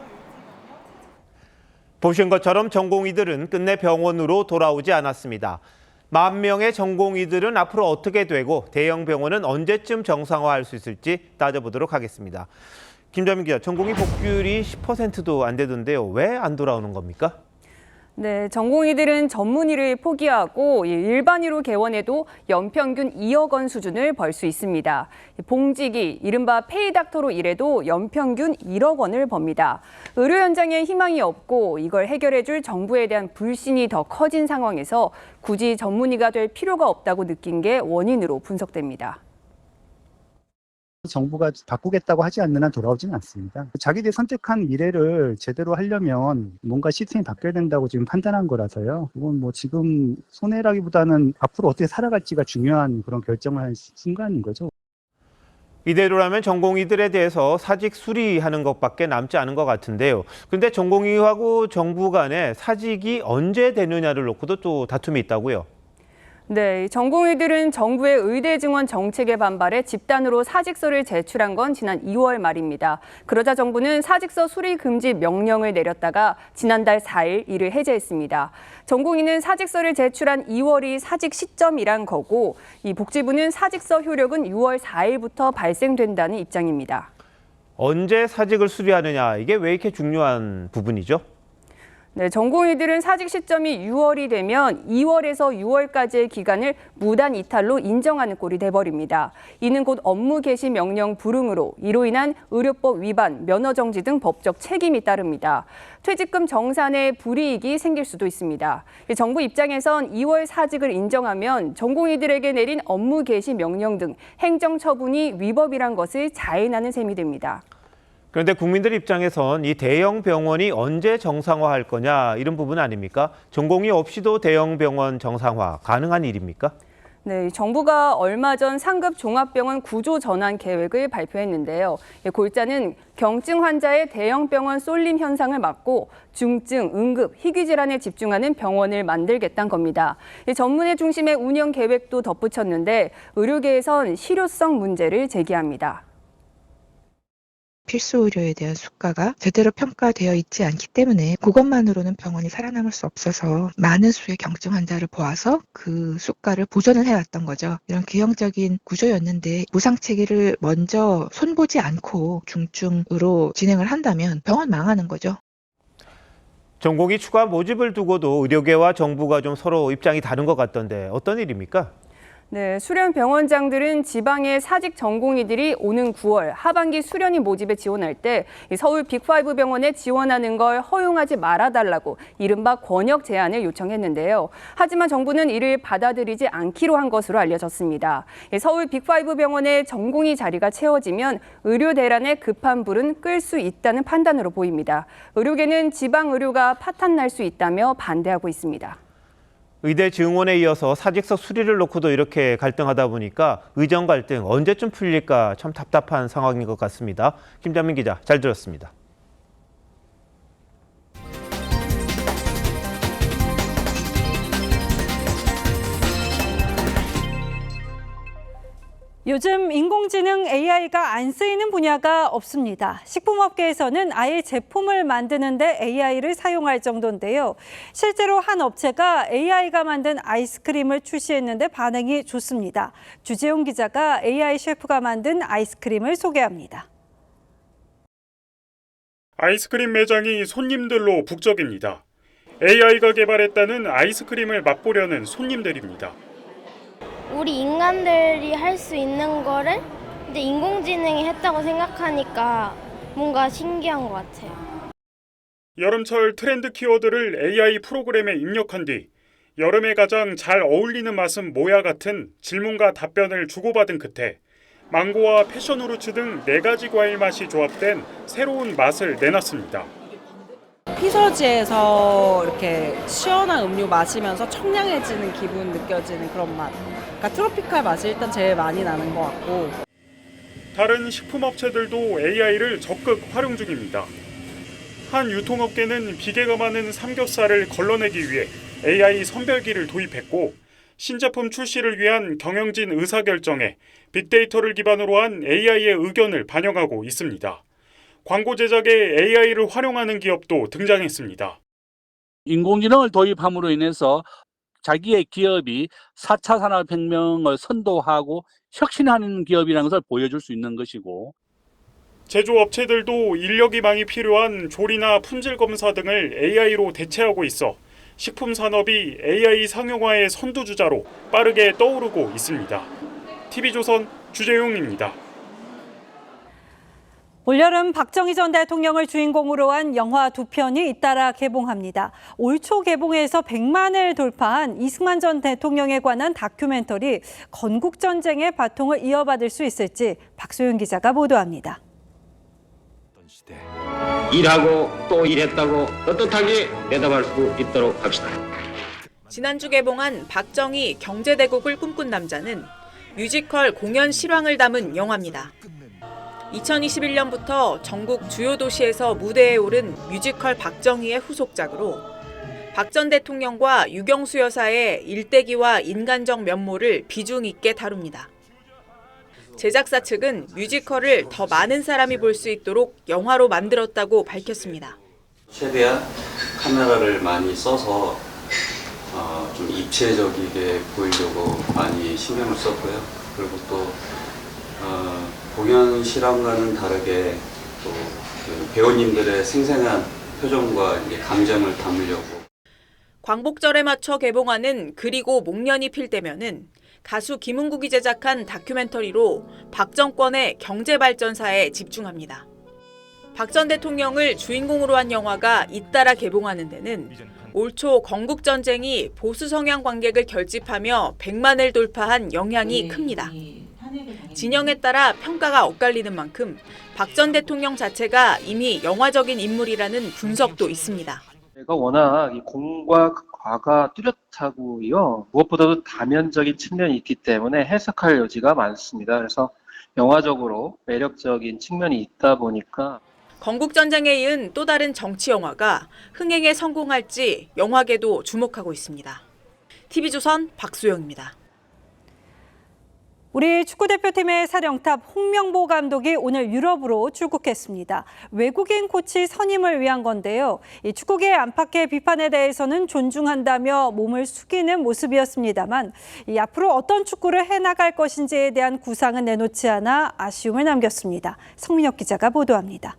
보신 것처럼 전공의들은 끝내 병원으로 돌아오지 않았습니다. 10,000명의 전공의들은 앞으로 어떻게 되고 대형 병원은 언제쯤 정상화할 수 있을지 따져보도록 하겠습니다. 김자민 기자, 전공의 복귀율이 10%도 안 되던데요. 왜 안 돌아오는 겁니까? 네, 전공의들은 전문의를 포기하고 일반의로 개원해도 연평균 2억 원 수준을 벌 수 있습니다. 봉직이 이른바 페이닥터로 일해도 연평균 1억 원을 법니다. 의료 현장에 희망이 없고 이걸 해결해줄 정부에 대한 불신이 더 커진 상황에서 굳이 전문의가 될 필요가 없다고 느낀 게 원인으로 분석됩니다. 정부가 바꾸겠다고 하지 않는 한 돌아오지는 않습니다. 자기들이 선택한 미래를 제대로 하려면 뭔가 시스템이 바뀌어야 된다고 지금 판단한 거라서요. 이건 뭐 지금 손해라기보다는 앞으로 어떻게 살아갈지가 중요한 그런 결정을 한 순간인 거죠. 이대로라면 전공의들에 대해서 사직 수리하는 것밖에 남지 않은 것 같은데요. 그런데 전공의하고 정부 간에 사직이 언제 되느냐를 놓고도 또 다툼이 있다고요. 네, 전공의들은 정부의 의대 증원 정책에 반발해 집단으로 사직서를 제출한 건 지난 2월 말입니다. 그러자 정부는 사직서 수리 금지 명령을 내렸다가 지난달 4일 이를 해제했습니다. 전공의는 사직서를 제출한 2월이 사직 시점이란 거고 이 복지부는 사직서 효력은 6월 4일부터 발생된다는 입장입니다. 언제 사직을 수리하느냐, 이게 왜 이렇게 중요한 부분이죠? 네, 전공의들은 사직 시점이 6월이 되면 2월에서 6월까지의 기간을 무단 이탈로 인정하는 꼴이 돼버립니다. 이는 곧 업무 개시 명령 불응으로 이로 인한 의료법 위반, 면허 정지 등 법적 책임이 따릅니다. 퇴직금 정산에 불이익이 생길 수도 있습니다. 정부 입장에선 2월 사직을 인정하면 전공의들에게 내린 업무 개시 명령 등 행정 처분이 위법이란 것을 자인하는 셈이 됩니다. 그런데 국민들 입장에선 이 대형 병원이 언제 정상화할 거냐, 이런 부분 아닙니까? 전공의 없이도 대형 병원 정상화 가능한 일입니까? 네, 정부가 얼마 전 상급 종합병원 구조 전환 계획을 발표했는데요. 골자는 경증 환자의 대형 병원 쏠림 현상을 막고 중증, 응급, 희귀 질환에 집중하는 병원을 만들겠다는 겁니다. 전문의 중심의 운영 계획도 덧붙였는데 의료계에선 실효성 문제를 제기합니다. 필수 의료에 대한 수가가 제대로 평가되어 있지 않기 때문에 그것만으로는 병원이 살아남을 수 없어서 많은 수의 경증 환자를 보아서 그 수가를 보전을 해왔던 거죠. 이런 기형적인 구조였는데 무상 체계를 먼저 손보지 않고 중증으로 진행을 한다면 병원 망하는 거죠. 전공의 추가 모집을 두고도 의료계와 정부가 좀 서로 입장이 다른 것 같던데 어떤 일입니까? 네, 수련 병원장들은 지방의 사직 전공의들이 오는 9월 하반기 수련의 모집에 지원할 때 서울 빅5 병원에 지원하는 걸 허용하지 말아달라고 이른바 권역 제한을 요청했는데요. 하지만 정부는 이를 받아들이지 않기로 한 것으로 알려졌습니다. 서울 빅5 병원의 전공의 자리가 채워지면 의료 대란의 급한 불은 끌 수 있다는 판단으로 보입니다. 의료계는 지방 의료가 파탄 날 수 있다며 반대하고 있습니다. 의대 증원에 이어서 사직서 수리를 놓고도 이렇게 갈등하다 보니까 의정 갈등 언제쯤 풀릴까 참 답답한 상황인 것 같습니다. 김자민 기자 잘 들었습니다. 요즘 인공지능 AI가 안 쓰이는 분야가 없습니다. 식품업계에서는 아예 제품을 만드는데 AI를 사용할 정도인데요. 실제로 한 업체가 AI가 만든 아이스크림을 출시했는데 반응이 좋습니다. 주재용 기자가 AI 셰프가 만든 아이스크림을 소개합니다. 아이스크림 매장이 손님들로 북적입니다. AI가 개발했다는 아이스크림을 맛보려는 손님들입니다. 우리 인간들이 할 수 있는 거를 이제 인공지능이 했다고 생각하니까 뭔가 신기한 것 같아요. 여름철 트렌드 키워드를 AI 프로그램에 입력한 뒤 여름에 가장 잘 어울리는 맛은 뭐야 같은 질문과 답변을 주고받은 끝에 망고와 패션후르츠 등 4가지 과일 맛이 조합된 새로운 맛을 내놨습니다. 피서지에서 이렇게 시원한 음료 마시면서 청량해지는 기분 느껴지는 그런 맛. 그러니까 트로피칼 맛이 일단 제일 많이 나는 것 같고. 다른 식품업체들도 AI를 적극 활용 중입니다. 한 유통업계는 비계가 많은 삼겹살을 걸러내기 위해 AI 선별기를 도입했고 신제품 출시를 위한 경영진 의사결정에 빅데이터를 기반으로 한 AI의 의견을 반영하고 있습니다. 광고 제작에 AI를 활용하는 기업도 등장했습니다. 인공지능을 도입함으로 인해서 자기의 기업이 4차 산업혁명을 선도하고 혁신하는 기업이라는 것을 보여줄 수 있는 것이고 제조업체들도 인력이 많이 필요한 조리나 품질 검사 등을 AI로 대체하고 있어 식품 산업이 AI 상용화의 선두주자로 빠르게 떠오르고 있습니다. TV조선 주재용입니다. 올여름 박정희 전 대통령을 주인공으로 한 영화 2편이 잇따라 개봉합니다. 올 초 개봉해서 100만을 돌파한 이승만 전 대통령에 관한 다큐멘터리 건국전쟁의 바통을 이어받을 수 있을지 박소연 기자가 보도합니다. 일하고 또 일했다고 떳떳하게 대답할 수 있도록 합시다. 지난주 개봉한 박정희 경제대국을 꿈꾼 남자는 뮤지컬 공연 실황을 담은 영화입니다. 2021년부터 전국 주요 도시에서 무대에 오른 뮤지컬 박정희의 후속작으로 박 전 대통령과 유경수 여사의 일대기와 인간적 면모를 비중 있게 다룹니다. 제작사 측은 뮤지컬을 더 많은 사람이 볼 수 있도록 영화로 만들었다고 밝혔습니다. 최대한 카메라를 많이 써서 좀 입체적이게 보이려고 많이 신경을 썼고요. 그리고 또 공연 실황과는 다르게 또 그 배우님들의 생생한 표정과 이제 감정을 담으려고. 광복절에 맞춰 개봉하는 그리고 목련이 필 때면은 가수 김은국이 제작한 다큐멘터리로 박 정권의 경제발전사에 집중합니다. 박 전 대통령을 주인공으로 한 영화가 잇따라 개봉하는 데는 올 초 건국전쟁이 보수 성향 관객을 결집하며 100만을 돌파한 영향이 큽니다. 진영에 따라 평가가 엇갈리는 만큼 박 전 대통령 자체가 이미 영화적인 인물이라는 분석도 있습니다. 제가 워낙 이 공과 과가 뚜렷하고요. 무엇보다도 다면적인 측면이 있기 때문에 해석할 여지가 많습니다. 그래서 영화적으로 매력적인 측면이 있다 보니까 건국전쟁에 이은 또 다른 정치 영화가 흥행에 성공할지 영화계도 주목하고 있습니다. TV조선 박수영입니다. 우리 축구대표팀의 사령탑 홍명보 감독이 오늘 유럽으로 출국했습니다. 외국인 코치 선임을 위한 건데요. 이 축구계의 안팎의 비판에 대해서는 존중한다며 몸을 숙이는 모습이었습니다만 앞으로 어떤 축구를 해나갈 것인지에 대한 구상은 내놓지 않아 아쉬움을 남겼습니다. 성민혁 기자가 보도합니다.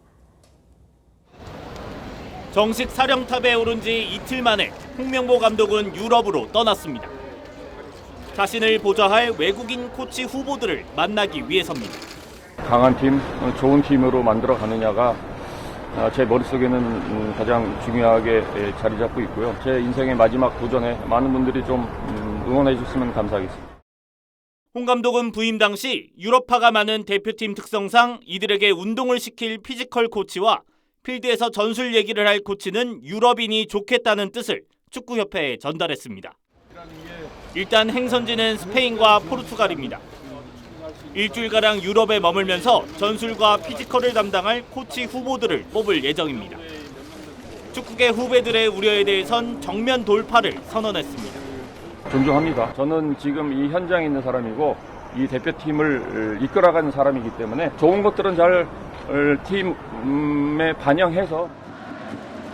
정식 사령탑에 오른 지 이틀 만에 홍명보 감독은 유럽으로 떠났습니다. 자신을 보좌할 외국인 코치 후보들을 만나기 위해서입니다. 강한 팀, 좋은 팀으로 만들어 가느냐가 제 머릿속에는 가장 중요하게 자리 잡고 있고요. 제 인생의 마지막 도전에 많은 분들이 좀 응원해 주셨으면 감사하겠습니다. 홍 감독은 부임 당시 유럽파가 많은 대표팀 특성상 이들에게 운동을 시킬 피지컬 코치와 필드에서 전술 얘기를 할 코치는 유럽인이 좋겠다는 뜻을 축구협회에 전달했습니다. 일단 행선지는 스페인과 포르투갈입니다. 일주일가량 유럽에 머물면서 전술과 피지컬을 담당할 코치 후보들을 뽑을 예정입니다. 축구계 후배들의 우려에 대해선 정면 돌파를 선언했습니다. 존중합니다. 저는 지금 이 현장에 있는 사람이고 이 대표팀을 이끌어가는 사람이기 때문에 좋은 것들은 잘 팀에 반영해서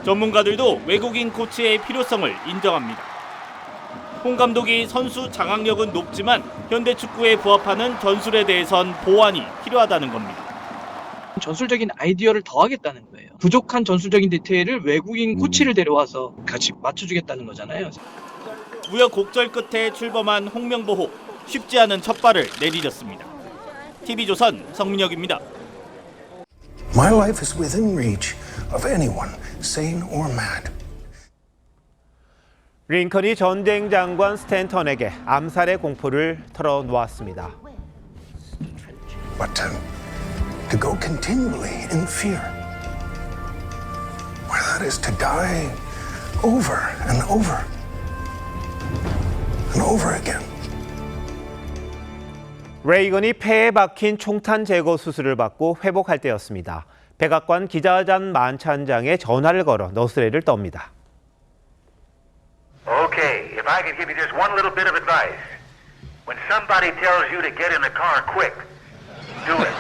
전문가들도 외국인 코치의 필요성을 인정합니다. 홍 감독이 선수 장악력은 높지만 현대 축구에 부합하는 전술에 대해선 보완이 필요하다는 겁니다. 전술적인 아이디어를 더하겠다는 거예요. 부족한 전술적인 디테일을 외국인 코치를 데려와서 같이 맞춰주겠다는 거잖아요. 우여곡절 끝에 출범한 홍명보. 쉽지 않은 첫 발을 내디뎠습니다. TV조선 성민혁입니다. My life is within reach of anyone, sane or mad. 링컨이 전쟁 장관 스탠턴에게 암살의 공포를 털어놓았습니다. But to go continually in fear, why that is to die over and over and over again. 레이건이 폐에 박힌 총탄 제거 수술을 받고 회복할 때였습니다. 백악관 기자단 만찬장에 전화를 걸어 너스레를 떱니다. Okay, if I could give you just one little bit of advice. When somebody tells you to get in the car quick, do it.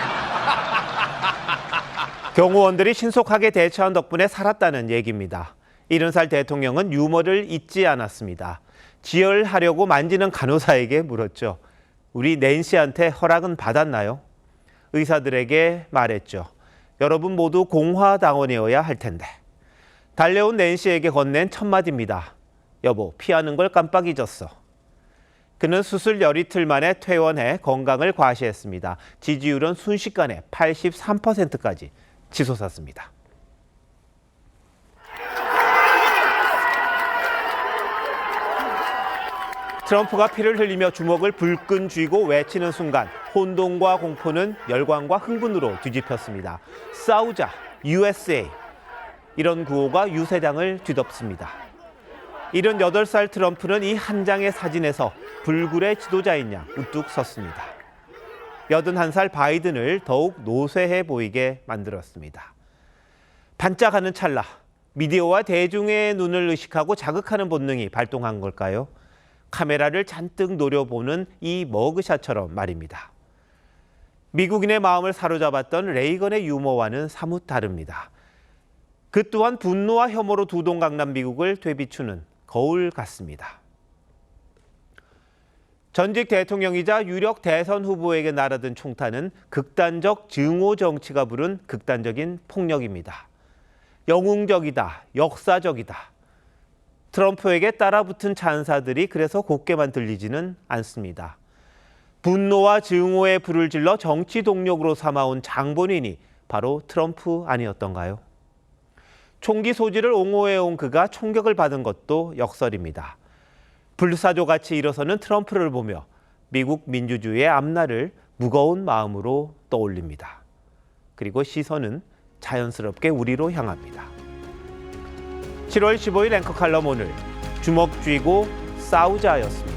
경호원들이 신속하게 대처한 덕분에 살았다는 얘기입니다. 70살 대통령은 유머를 잊지 않았습니다. 지혈하려고 만지는 간호사에게 물었죠. 우리 낸시한테 허락은 받았나요? 의사들에게 말했죠. 여러분 모두 공화당원이어야 할 텐데. 달려온 낸시에게 건넨 첫 마디입니다. 여보, 피하는 걸 깜빡 잊었어. 그는 수술 열이틀 만에 퇴원해 건강을 과시했습니다. 지지율은 순식간에 83%까지 치솟았습니다. 트럼프가 피를 흘리며 주먹을 불끈 쥐고 외치는 순간 혼돈과 공포는 열광과 흥분으로 뒤집혔습니다. 싸우자, USA. 이런 구호가 유세장을 뒤덮습니다. 78살 트럼프는 이 한 장의 사진에서 불굴의 지도자인 양 우뚝 섰습니다. 81살 바이든을 더욱 노쇠해 보이게 만들었습니다. 반짝하는 찰나, 미디어와 대중의 눈을 의식하고 자극하는 본능이 발동한 걸까요? 카메라를 잔뜩 노려보는 이 머그샷처럼 말입니다. 미국인의 마음을 사로잡았던 레이건의 유머와는 사뭇 다릅니다. 그 또한 분노와 혐오로 두동강난 미국을 되비추는 거울 같습니다. 전직 대통령이자 유력 대선 후보에게 날아든 총탄은 극단적 증오 정치가 부른 극단적인 폭력입니다. 영웅적이다, 역사적이다. 트럼프에게 따라붙은 찬사들이 그래서 곱게만 들리지는 않습니다. 분노와 증오의 불을 질러 정치 동력으로 삼아온 장본인이 바로 트럼프 아니었던가요? 총기 소지를 옹호해온 그가 총격을 받은 것도 역설입니다. 불사조같이 일어서는 트럼프를 보며 미국 민주주의의 앞날을 무거운 마음으로 떠올립니다. 그리고 시선은 자연스럽게 우리로 향합니다. 7월 15일 앵커 칼럼 오늘 주먹 쥐고 싸우자였습니다.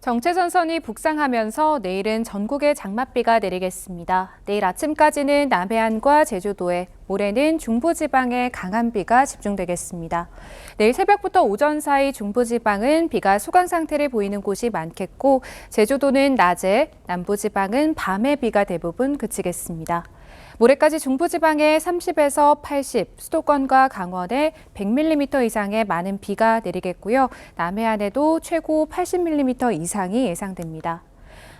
정체전선이 북상하면서 내일은 전국에 장맛비가 내리겠습니다. 내일 아침까지는 남해안과 제주도에, 모레는 중부지방에 강한 비가 집중되겠습니다. 내일 새벽부터 오전 사이 중부지방은 비가 소강 상태를 보이는 곳이 많겠고, 제주도는 낮에, 남부지방은 밤에 비가 대부분 그치겠습니다. 모레까지 중부지방에 30에서 80, 수도권과 강원에 100mm 이상의 많은 비가 내리겠고요. 남해안에도 최고 80mm 이상이 예상됩니다.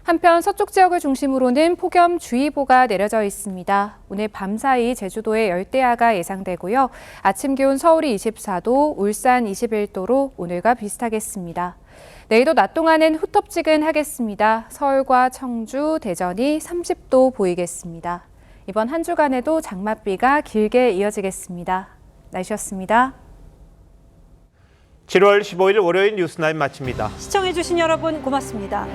한편 서쪽 지역을 중심으로는 폭염주의보가 내려져 있습니다. 오늘 밤사이 제주도에 열대야가 예상되고요. 아침 기온 서울이 24도, 울산 21도로 오늘과 비슷하겠습니다. 내일도 낮 동안은 후텁지근하겠습니다. 서울과 청주, 대전이 30도 보이겠습니다. 이번 한 주간에도 장맛비가 길게 이어지겠습니다. 날씨였습니다. 7월 15일 월요일 뉴스나인 마칩니다. 시청해주신 여러분 고맙습니다.